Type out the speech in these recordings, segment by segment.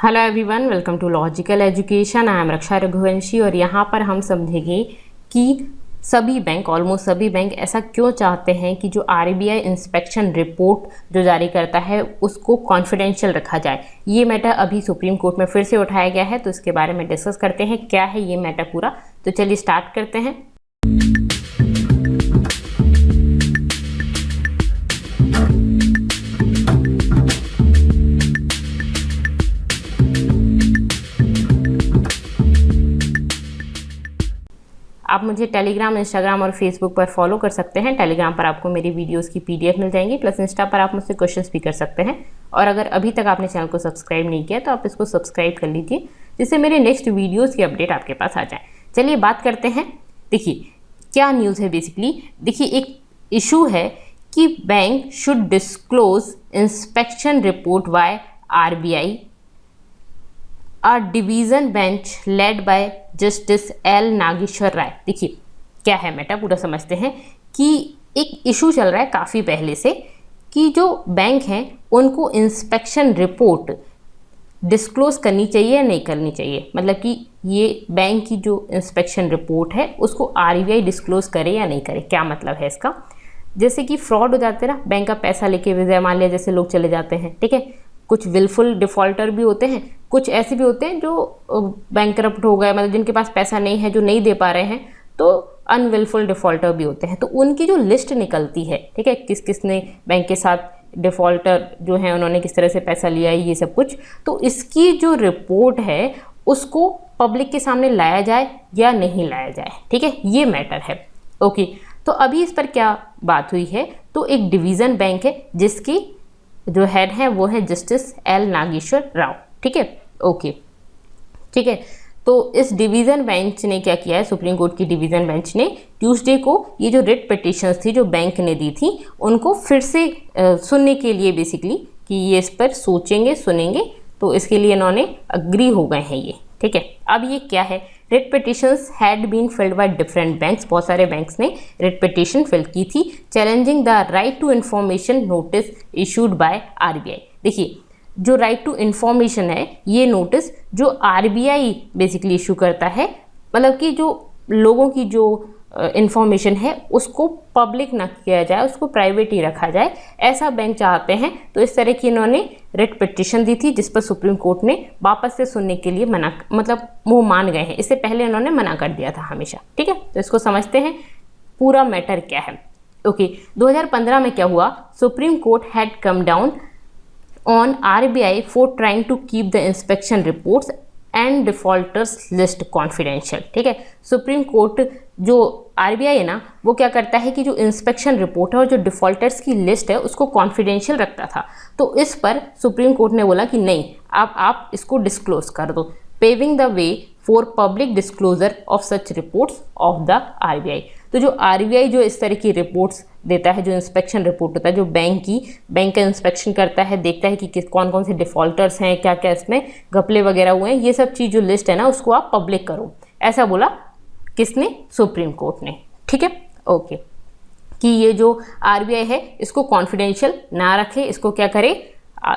Hello everyone, welcome to logical education. I am Raksha Raghuvanshi और यहाँ पर हम समझेंगे कि सभी बैंक, ऑलमोस्ट सभी बैंक ऐसा क्यों चाहते हैं कि जो आरबीआई इंस्पेक्शन रिपोर्ट जो जारी करता है उसको कॉन्फिडेंशियल रखा जाए। ये मैटर अभी सुप्रीम कोर्ट में फिर से उठाया गया है, तो इसके बारे में डिस्कस करते हैं क्या है ये मैटर पूरा। तो चलिए स्टार्ट करते हैं। आप मुझे टेलीग्राम, इंस्टाग्राम और फेसबुक पर फॉलो कर सकते हैं। टेलीग्राम पर आपको मेरी वीडियोस की पीडीएफ मिल जाएंगी, प्लस इंस्टा पर आप मुझसे क्वेश्चंस भी कर सकते हैं। और अगर अभी तक आपने चैनल को सब्सक्राइब नहीं किया तो आप इसको सब्सक्राइब कर लीजिए, जिससे मेरे नेक्स्ट वीडियोज़ की अपडेट आपके पास आ जाए। चलिए बात करते हैं। देखिए क्या न्यूज़ है। बेसिकली देखिए, एक इशू है कि bank should disclose inspection report by RBI, a division bench led by justice L Nageswara Rao. देखिए क्या है मैटर, पूरा समझते हैं। कि एक इशू चल रहा है काफ़ी पहले से कि जो बैंक हैं उनको इंस्पेक्शन रिपोर्ट डिस्क्लोज करनी चाहिए या नहीं करनी चाहिए। मतलब कि ये बैंक की जो इंस्पेक्शन रिपोर्ट है उसको आरबीआई डिस्क्लोज करे या नहीं करे। क्या मतलब है इसका? जैसे कि फ्रॉड हो जाते हैं ना, बैंक का पैसा लेके विजय माल्या जैसे लोग चले जाते हैं, ठीक है। कुछ विलफुल डिफ़ॉल्टर भी होते हैं, कुछ ऐसे भी होते हैं जो बैंकरप्ट हो गए, मतलब जिनके पास पैसा नहीं है, जो नहीं दे पा रहे हैं, तो अनविलफुल डिफ़ॉल्टर भी होते हैं। तो उनकी जो लिस्ट निकलती है, ठीक है, किस किस ने बैंक के साथ डिफ़ॉल्टर जो हैं उन्होंने किस तरह से पैसा लिया है, ये सब कुछ, तो इसकी जो रिपोर्ट है उसको पब्लिक के सामने लाया जाए या नहीं लाया जाए, ठीक है, ये मैटर है। ओके, तो अभी इस पर क्या बात हुई है? तो एक डिवीज़न बैंक है जिसकी जो हेड है वो है जस्टिस एल नागेश्वर राव, ठीक है। ओके, ठीक है। तो इस डिवीज़न बेंच ने क्या किया है, सुप्रीम कोर्ट की डिवीज़न बेंच ने ट्यूसडे को ये जो रिट पिटिशंस थी जो बैंक ने दी थी उनको फिर से सुनने के लिए, बेसिकली कि ये इस पर सोचेंगे, सुनेंगे, तो इसके लिए इन्होंने अग्री हो गए हैं ये, ठीक है। अब ये क्या है? Writ petitions had been filed by different banks. बहुत सारे बैंक्स ने रिट पिटिशन फिल की थी, challenging the right to information notice issued by RBI. देखिए जो राइट टू इन्फॉर्मेशन है, ये नोटिस जो आरबीआई बेसिकली इशू करता है, मतलब कि जो लोगों की जो इन्फॉर्मेशन है उसको पब्लिक ना किया जाए, उसको प्राइवेट ही रखा जाए, ऐसा बैंक चाहते हैं। तो इस तरह की इन्होंने रिट पिटिशन दी थी जिस पर सुप्रीम कोर्ट ने वापस से सुनने के लिए मना, मतलब मुंह मान गए हैं। इससे पहले इन्होंने मना कर दिया था हमेशा, ठीक है। तो इसको समझते हैं पूरा मैटर क्या है। ओके, 2015 में क्या हुआ? Supreme Court had come down on RBI for trying to keep the inspection reports and defaulters list confidential, ठीक है। सुप्रीम कोर्ट जो आरबीआई है ना, वो क्या करता है कि जो इंस्पेक्शन रिपोर्ट है और जो डिफॉल्टर्स की लिस्ट है उसको कॉन्फिडेंशियल रखता था। तो इस पर सुप्रीम कोर्ट ने बोला कि नहीं, आप इसको डिस्क्लोज कर दो, paving the way for public disclosure of such reports of the RBI. तो जो आरबीआई जो इस तरह की रिपोर्ट्स देता है, जो इंस्पेक्शन रिपोर्ट होता है, जो बैंक का इंस्पेक्शन करता है, देखता है कि कौन कौन से डिफ़ॉल्टर्स हैं, क्या क्या इसमें घपले वगैरह हुए हैं, ये सब चीज़ जो लिस्ट है ना उसको आप पब्लिक करो, ऐसा बोला किसने? सुप्रीम कोर्ट ने, ठीक है। ओके, कि ये जो आरबीआई है इसको कॉन्फिडेंशियल ना रखे, इसको क्या करे,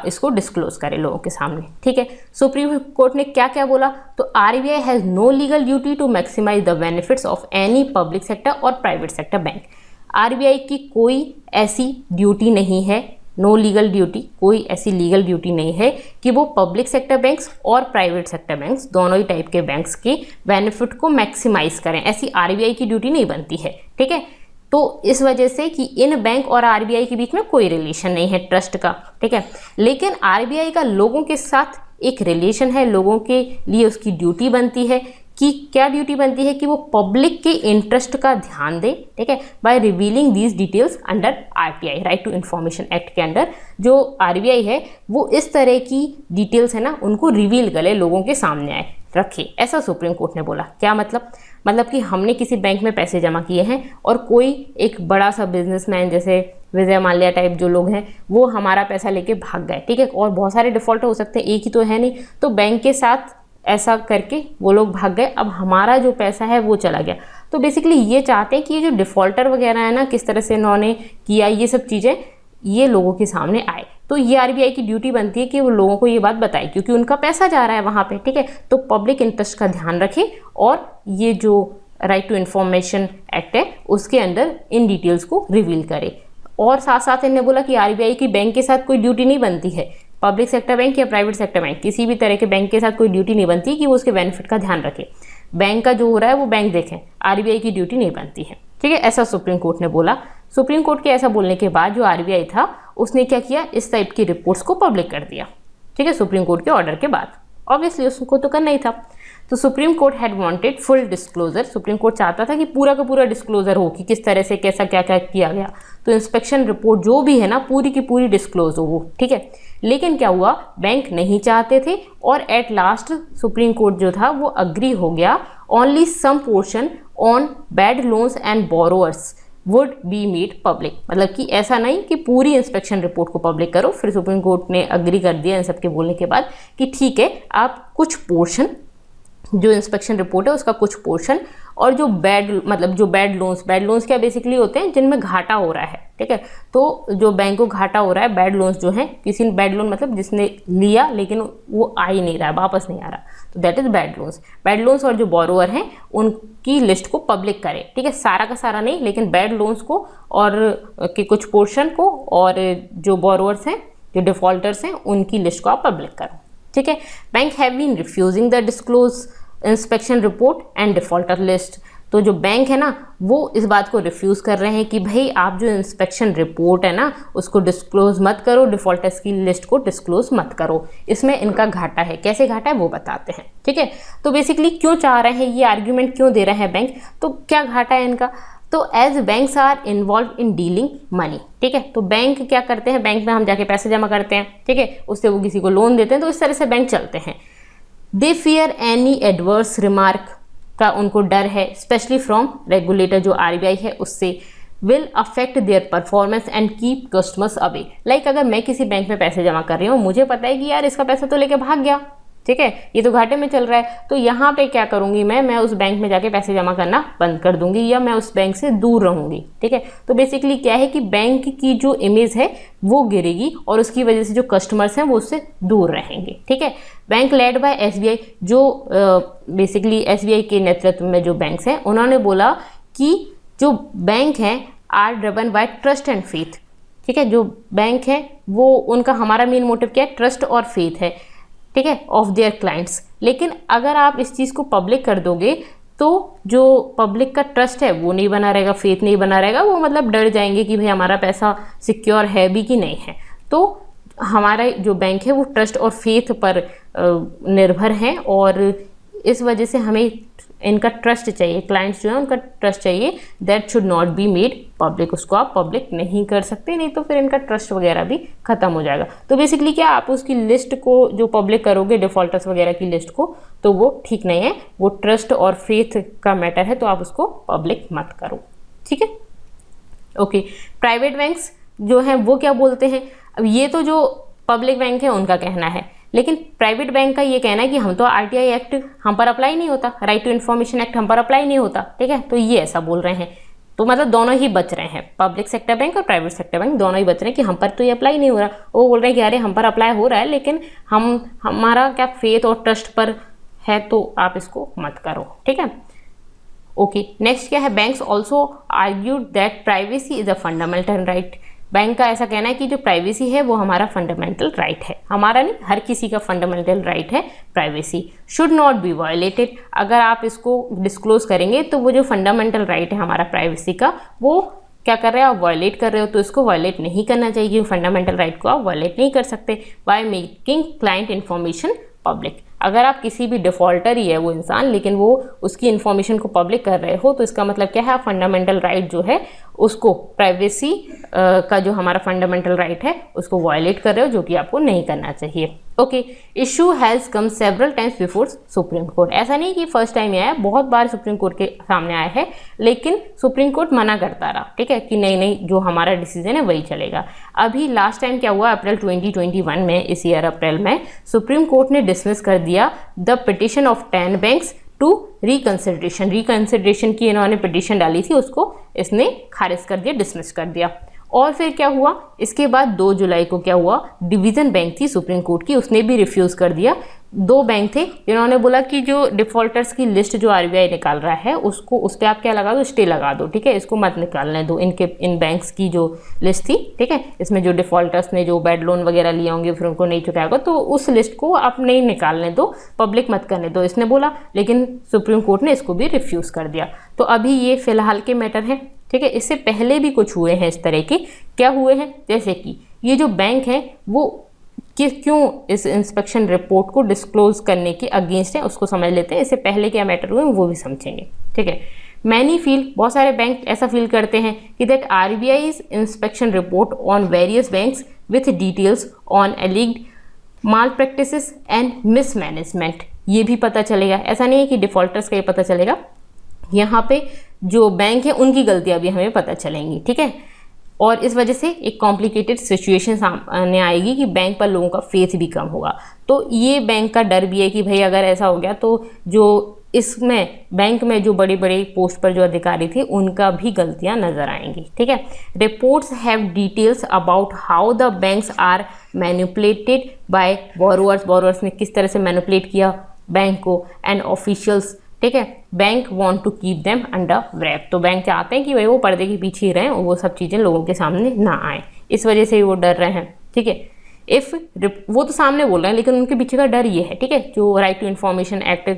इसको डिस्क्लोज करे लोगों के सामने, ठीक है। सुप्रीम कोर्ट ने क्या क्या बोला? तो RBI has no legal duty to maximise the benefits of any public sector और प्राइवेट सेक्टर बैंक। आरबीआई की कोई ऐसी ड्यूटी नहीं है, नो लीगल ड्यूटी, कोई ऐसी लीगल ड्यूटी नहीं है कि वो पब्लिक सेक्टर बैंक्स और प्राइवेट सेक्टर बैंक्स, दोनों ही टाइप के बैंक्स के बेनिफिट को मैक्सिमाइज करें, ऐसी आरबीआई की ड्यूटी नहीं बनती है, ठीक है। तो इस वजह से कि इन बैंक और आरबीआई के बीच में कोई रिलेशन नहीं है ट्रस्ट का, ठीक है। लेकिन आरबीआई का लोगों के साथ एक रिलेशन है, लोगों के लिए उसकी ड्यूटी बनती है कि क्या ड्यूटी बनती है कि वो पब्लिक के इंटरेस्ट का ध्यान दे, ठीक है, by revealing these details under RTI, right to information act के अंडर जो आरबीआई है वो इस तरह की डिटेल्स है ना उनको रिवील करे, लोगों के सामने आए, रखे, ऐसा सुप्रीम कोर्ट ने बोला। क्या मतलब? मतलब कि हमने किसी बैंक में पैसे जमा किए हैं और कोई एक बड़ा सा बिजनेसमैन जैसे विजय माल्या टाइप जो लोग हैं वो हमारा पैसा लेके भाग गए, ठीक है, और बहुत सारे डिफॉल्टर हो सकते हैं, एक ही तो है नहीं, तो बैंक के साथ ऐसा करके वो लोग भाग गए, अब हमारा जो पैसा है वो चला गया। तो बेसिकली ये चाहते हैं कि ये जो डिफ़ॉल्टर वगैरह है ना, किस तरह से इन्होंने किया, ये सब चीज़ें ये लोगों के सामने आए। तो ये आरबीआई की ड्यूटी बनती है कि वो लोगों को ये बात बताए, क्योंकि उनका पैसा जा रहा है वहाँ पे, ठीक है। तो पब्लिक इंटरेस्ट का ध्यान रखें और ये जो राइट टू इन्फॉर्मेशन एक्ट है उसके अंदर इन डिटेल्स को रिवील करें। और साथ साथ इन्होंने बोला कि आरबीआई की बैंक के साथ कोई ड्यूटी नहीं बनती है, पब्लिक सेक्टर बैंक या प्राइवेट सेक्टर बैंक, किसी भी तरह के बैंक के साथ कोई ड्यूटी नहीं बनती कि वो उसके बेनिफिट का ध्यान रखे। बैंक का जो हो रहा है वो बैंक देखें, आरबीआई की ड्यूटी नहीं बनती है, ठीक है। ऐसा सुप्रीम कोर्ट ने बोला। सुप्रीम कोर्ट के ऐसा बोलने के बाद जो आरबीआई था उसने क्या किया, इस टाइप की रिपोर्ट्स को पब्लिक कर दिया, ठीक है, सुप्रीम कोर्ट के ऑर्डर के बाद। ऑब्वियसली उसको तो करना ही था। तो supreme Court had wanted full disclosure, supreme court चाहता था कि पूरा का पूरा डिस्क्लोजर हो कि किस तरह से कैसा क्या क्या किया गया। तो इंस्पेक्शन रिपोर्ट जो भी है ना पूरी की पूरी डिस्क्लोज हो वो, ठीक है। लेकिन क्या हुआ, बैंक नहीं चाहते थे और एट लास्ट सुप्रीम कोर्ट जो था वो अग्री हो गया। Only some portion on bad loans and borrowers would be made public, मतलब कि ऐसा नहीं कि पूरी इंस्पेक्शन रिपोर्ट को पब्लिक करो। फिर सुप्रीम कोर्ट ने अग्री कर दिया इन सबके बोलने के बाद कि ठीक है, आप कुछ पोर्शन जो इंस्पेक्शन रिपोर्ट है उसका कुछ पोर्शन और जो बैड लोन्स क्या बेसिकली होते हैं जिनमें घाटा हो रहा है, ठीक है। तो जो बैंक को घाटा हो रहा है, बैड लोन्स जो हैं, किसी ने बैड लोन मतलब जिसने लिया लेकिन वो आ ही नहीं रहा है, वापस नहीं आ रहा, तो that is bad loans. Bad loans और जो बोरोअर हैं उनकी लिस्ट को पब्लिक करें, ठीक है, सारा का सारा नहीं, लेकिन बैड लोन्स को और के कुछ पोर्शन को और जो बोरोअर्स हैं, जो डिफॉल्टर्स हैं, उनकी लिस्ट को आप पब्लिक करो, ठीक है। Bank have been refusing the disclose inspection report and defaulter list. तो जो बैंक है ना वो इस बात को रिफ्यूज़ कर रहे हैं कि भाई आप जो इंस्पेक्शन रिपोर्ट है ना उसको डिस्क्लोज मत करो, डिफॉल्टर्स की लिस्ट को डिस्क्लोज मत करो, इसमें इनका घाटा है। कैसे घाटा है वो बताते हैं, ठीक है। तो बेसिकली क्यों चाह रहे हैं, ये आर्ग्यूमेंट क्यों दे रहे हैं बैंक, तो क्या घाटा है इनका, तो as banks are involve in dealing money, ठीक है। तो बैंक क्या करते हैं, बैंक में हम जाके पैसे जमा करते हैं, ठीक है, उससे वो किसी को लोन देते हैं, तो इस तरह से बैंक चलते हैं। दे फियर एनी एडवर्स रिमार्क का उनको डर है, स्पेशली फ्रॉम रेगुलेटर जो आरबीआई है उससे, will affect their performance and keep customers away. Like अगर मैं किसी बैंक में पैसे जमा कर रही हूँ, मुझे पता है कि यार इसका पैसा तो लेके भाग गया, ठीक है, ये तो घाटे में चल रहा है, तो यहाँ पे क्या करूँगी मैं उस बैंक में जाके पैसे जमा करना बंद कर दूंगी या मैं उस बैंक से दूर रहूँगी, ठीक है। तो बेसिकली क्या है कि बैंक की जो इमेज है वो गिरेगी और उसकी वजह से जो कस्टमर्स हैं वो उससे दूर रहेंगे, ठीक है। बैंक लेड बाय एसबीआई, जो बेसिकली एसबीआई के नेतृत्व में जो बैंक्स हैं, उन्होंने बोला कि जो बैंक हैं are driven by trust and faith, ठीक है। जो बैंक है वो उनका हमारा मेन मोटिव क्या है, ट्रस्ट और फेथ है, ठीक है, ऑफ देयर क्लाइंट्स। लेकिन अगर आप इस चीज़ को पब्लिक कर दोगे तो जो पब्लिक का ट्रस्ट है वो नहीं बना रहेगा, फेथ नहीं बना रहेगा, वो मतलब डर जाएंगे कि भाई हमारा पैसा सिक्योर है भी कि नहीं है। तो हमारा जो बैंक है वो ट्रस्ट और फेथ पर निर्भर है और इस वजह से हमें इनका ट्रस्ट चाहिए, क्लाइंट्स जो है उनका ट्रस्ट चाहिए, that should not be made public. उसको आप पब्लिक नहीं कर सकते, नहीं तो फिर इनका ट्रस्ट वगैरह भी खत्म हो जाएगा। तो बेसिकली क्या आप उसकी लिस्ट को जो पब्लिक करोगे डिफॉल्टर्स वगैरह की लिस्ट को, तो वो ठीक नहीं है, वो ट्रस्ट और फेथ का मैटर है, तो आप उसको पब्लिक मत करो, ठीक है। ओके, प्राइवेट बैंक्स जो हैं वो क्या बोलते हैं, अब ये तो जो पब्लिक बैंक है उनका कहना है, लेकिन प्राइवेट बैंक का ये कहना है कि हम तो आरटीआई एक्ट हम पर अप्लाई नहीं होता, राइट टू इन्फॉर्मेशन एक्ट हम पर अप्लाई नहीं होता, ठीक है। तो ये ऐसा बोल रहे हैं, तो मतलब दोनों ही बच रहे हैं, पब्लिक सेक्टर बैंक और प्राइवेट सेक्टर बैंक दोनों ही बच रहे हैं कि हम पर तो ये अप्लाई नहीं हो रहा। वो बोल रहे हैं कि अरे हम पर अप्लाई हो रहा है लेकिन हमारा क्या फेथ और ट्रस्ट पर है, तो आप इसको मत करो, ठीक है। ओके, नेक्स्ट क्या है, banks also argued that privacy is a fundamental right. Bank का ऐसा कहना है कि जो प्राइवेसी है वो हमारा फंडामेंटल राइट है, हमारा नहीं हर किसी का फंडामेंटल राइट है, privacy should not be violated. अगर आप इसको डिस्क्लोज करेंगे तो वो जो फंडामेंटल राइट है हमारा प्राइवेसी का, वो क्या कर रहे हैं, आप वायलेट कर रहे हो, तो इसको वायलेट नहीं करना चाहिए, फंडामेंटल राइट को आप वायलेट नहीं कर सकते by making client information public. अगर आप किसी भी डिफॉल्टर ही है वो इंसान, लेकिन वो उसकी इन्फॉर्मेशन को पब्लिक कर रहे हो, तो इसका मतलब क्या है, आप फंडामेंटल राइट जो है उसको, प्राइवेसी का जो हमारा फंडामेंटल राइट है उसको वायलेट कर रहे हो, जो कि आपको नहीं करना चाहिए। Okay, issue has come several times before supreme court. ऐसा नहीं कि फर्स्ट टाइम आया, बहुत बार सुप्रीम कोर्ट के सामने आया है, लेकिन सुप्रीम कोर्ट मना करता रहा, ठीक है, कि नहीं नहीं जो हमारा डिसीजन है वही चलेगा। अभी लास्ट टाइम क्या हुआ, अप्रैल 2021 में, इस ईयर अप्रैल में सुप्रीम कोर्ट ने डिसमिस कर दिया द पिटिशन ऑफ 10 बैंक्स टू रिकंसिडरेशन की इन्होंने पिटिशन डाली थी, उसको इसने खारिज कर दिया, डिसमिस कर दिया। और फिर क्या हुआ, इसके बाद 2 जुलाई को क्या हुआ, डिवीज़न बेंच थी सुप्रीम कोर्ट की, उसने भी रिफ्यूज़ कर दिया। 2 बैंक थे जिन्होंने बोला कि जो डिफ़ॉल्टर्स की लिस्ट जो आरबीआई निकाल रहा है उसको, उस पर आप क्या लगा दो, स्टे लगा दो, ठीक है, इसको मत निकालने दो, इन बैंक्स की जो लिस्ट थी, ठीक है, इसमें जो डिफ़ॉल्टर्स ने जो बैड लोन वगैरह लिए होंगे फिर उनको नहीं चुकाएगा, तो उस लिस्ट को आप नहीं निकालने दो, पब्लिक मत करने दो, इसने बोला। लेकिन सुप्रीम कोर्ट ने इसको भी रिफ्यूज़ कर दिया। तो अभी ये फिलहाल के मैटर हैं, ठीक है। इससे पहले भी कुछ हुए हैं इस तरह के, क्या हुए हैं, जैसे कि ये जो बैंक हैं वो क्यों इस इंस्पेक्शन रिपोर्ट को डिस्क्लोज करने के अगेंस्ट है, उसको समझ लेते हैं। इससे पहले क्या मैटर हुए वो भी समझेंगे, ठीक है। मैनी फील, बहुत सारे बैंक ऐसा फील करते हैं कि that RBI's inspection report on various banks with details on alleged malpractices and mismanagement, ये भी पता चलेगा। ऐसा नहीं है कि डिफॉल्टर्स का ये पता चलेगा, यहाँ पे जो बैंक है उनकी गलतियाँ भी हमें पता चलेंगी, ठीक है। और इस वजह से एक कॉम्प्लिकेटेड सिचुएशन सामने आएगी कि बैंक पर लोगों का फेथ भी कम होगा। तो ये बैंक का डर भी है कि भाई अगर ऐसा हो गया तो जो इसमें बैंक में जो बड़ी बड़ी पोस्ट पर जो अधिकारी थे उनका भी गलतियां नजर आएंगी, ठीक है। Reports have details about how the banks are manipulated by borrowers ने किस तरह से मैनिपुलेट किया बैंक को, एंड ऑफिशियल्स, ठीक है। Bank want to keep them under wrap, तो बैंक चाहते हैं कि भाई वो पर्दे के पीछे ही रहें और वो सब चीज़ें लोगों के सामने ना आए, इस वजह से वो डर रहे हैं, ठीक है। वो तो सामने बोल रहे हैं लेकिन उनके पीछे का डर ये है, ठीक है। जो राइट टू इन्फॉर्मेशन एक्ट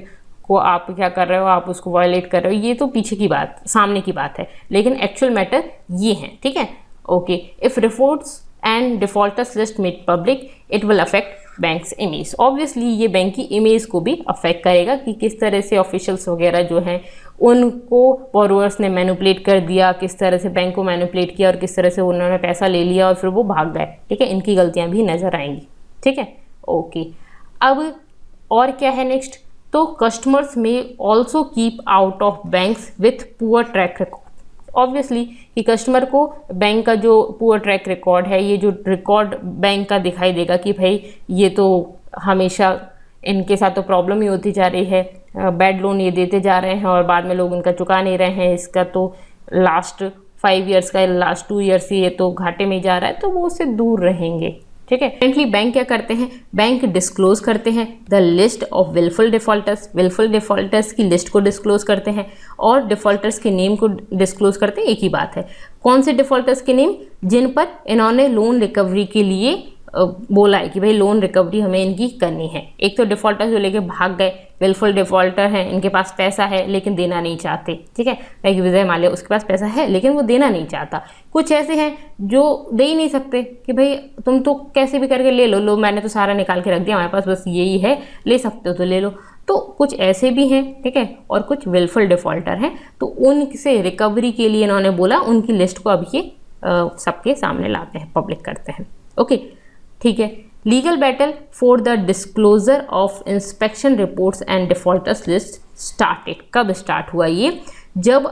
को आप क्या कर रहे हो, आप उसको वायलेट कर रहे हो, ये तो पीछे की बात, सामने की बात है, लेकिन एक्चुअल मैटर ये है, ठीक है। Okay, if reports and defaulters list made public it will affect banks image. Obviously ये बैंक की इमेज को भी अफेक्ट करेगा कि किस तरह से ऑफिशियल्स वगैरह जो हैं उनको बोरोअर्स ने मैनिपुलेट कर दिया, किस तरह से बैंक को मैनिपुलेट किया और किस तरह से उन्होंने पैसा ले लिया और फिर वो भाग गए, ठीक है। इनकी गलतियां भी नजर आएंगी, ठीक है। ओके, अब और क्या है नेक्स्ट, तो कस्टमर्स में also keep out of banks with poor track record. Obviously कि कस्टमर को बैंक का जो पुअर ट्रैक रिकॉर्ड है, ये जो रिकॉर्ड बैंक का दिखाई देगा कि भाई ये तो हमेशा इनके साथ तो प्रॉब्लम ही होती जा रही है, बैड लोन ये देते जा रहे हैं और बाद में लोग इनका चुका नहीं रहे हैं, इसका तो लास्ट 5 ईयर्स का, लास्ट 2 ईयर्स से ये तो घाटे में जा रहा है, तो वो उससे दूर रहेंगे, ठीक है। फ्रेंकली बैंक क्या करते हैं, बैंक डिस्क्लोज करते हैं the list of wilful defaulters की लिस्ट को डिस्क्लोज करते हैं और डिफॉल्टर्स के नेम को डिस्क्लोज करते हैं। एक ही बात है, कौन से डिफॉल्टर्स के नेम, जिन पर इन्होंने लोन रिकवरी के लिए बोला है कि भाई लोन रिकवरी हमें इनकी करनी है। एक तो डिफॉल्टर जो लेके भाग गए, विलफुल डिफॉल्टर हैं, इनके पास पैसा है लेकिन देना नहीं चाहते, ठीक है। लाइक विजय माल्या, उसके पास पैसा है लेकिन वो देना नहीं चाहता। कुछ ऐसे हैं जो दे ही नहीं सकते कि भाई तुम तो कैसे भी करके ले लो, मैंने तो सारा निकाल के रख दिया, हमारे पास बस यही है, ले सकते हो तो ले लो। तो कुछ ऐसे भी हैं, ठीक है, और कुछ विलफुल डिफॉल्टर हैं, तो उनसे रिकवरी के लिए इन्होंने बोला उनकी लिस्ट को अब ये सबके सामने लाते हैं, पब्लिक करते हैं। ओके, ठीक है। Legal battle for the disclosure of inspection reports and defaulters list started. कब स्टार्ट हुआ ये, जब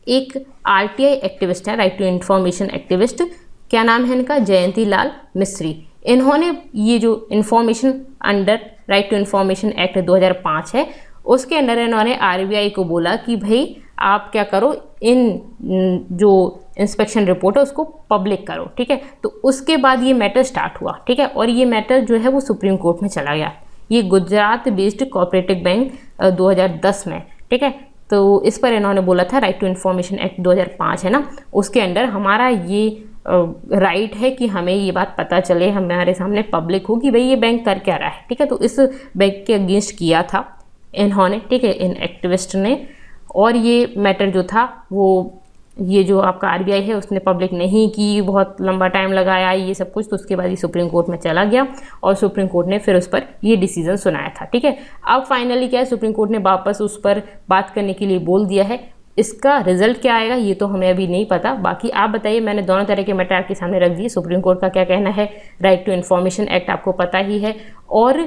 एक आरटीआई एक्टिविस्ट है, राइट टू इन्फॉर्मेशन एक्टिविस्ट, क्या नाम है इनका, जयंती लाल मिस्त्री, इन्होंने ये जो information under right to information act 2005 है उसके अंडर इन्होंने आरबीआई को बोला कि भाई आप क्या करो, इन जो इंस्पेक्शन रिपोर्ट है उसको पब्लिक करो, ठीक है। तो उसके बाद ये मैटर स्टार्ट हुआ, ठीक है, और ये मैटर जो है वो सुप्रीम कोर्ट में चला गया। ये गुजरात बेस्ड कोऑपरेटिव बैंक 2010 में, ठीक है। तो इस पर इन्होंने बोला था राइट टू इन्फॉर्मेशन एक्ट 2005 है ना, उसके अंडर हमारा ये राइट है कि हमें ये बात पता चले, हमारे सामने पब्लिक हो कि भाई ये बैंक कर क्या रहा है, ठीक है। तो इस बैंक के अगेंस्ट किया था इन्होंने, ठीक है, इन एक्टिविस्ट ने, और ये मैटर जो था वो ये जो आपका आरबीआई है उसने पब्लिक नहीं की, बहुत लंबा टाइम लगाया ये सब कुछ, तो उसके बाद ये सुप्रीम कोर्ट में चला गया और सुप्रीम कोर्ट ने फिर उस पर ये डिसीजन सुनाया था, ठीक है। अब फाइनली क्या है, सुप्रीम कोर्ट ने वापस उस पर बात करने के लिए बोल दिया है। इसका रिजल्ट क्या आएगा ये तो हमें अभी नहीं पता। बाकी आप बताइए, मैंने दोनों तरह के मैटर आपके सामने रख दिए, सुप्रीम कोर्ट का क्या कहना है, राइट टू इन्फॉर्मेशन एक्ट आपको पता ही है, और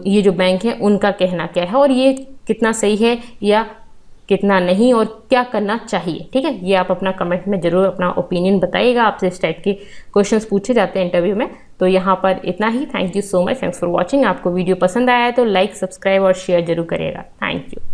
ये जो बैंक है उनका कहना क्या है, और ये कितना सही है या कितना नहीं, और क्या करना चाहिए, ठीक है। ये आप अपना कमेंट में ज़रूर अपना ओपिनियन बताइएगा। आपसे इस टाइप के क्वेश्चंस पूछे जाते हैं इंटरव्यू में। तो यहाँ पर इतना ही। Thank you so much, thanks for watching. आपको वीडियो पसंद आया है तो लाइक, सब्सक्राइब और शेयर जरूर करिएगा। Thank you.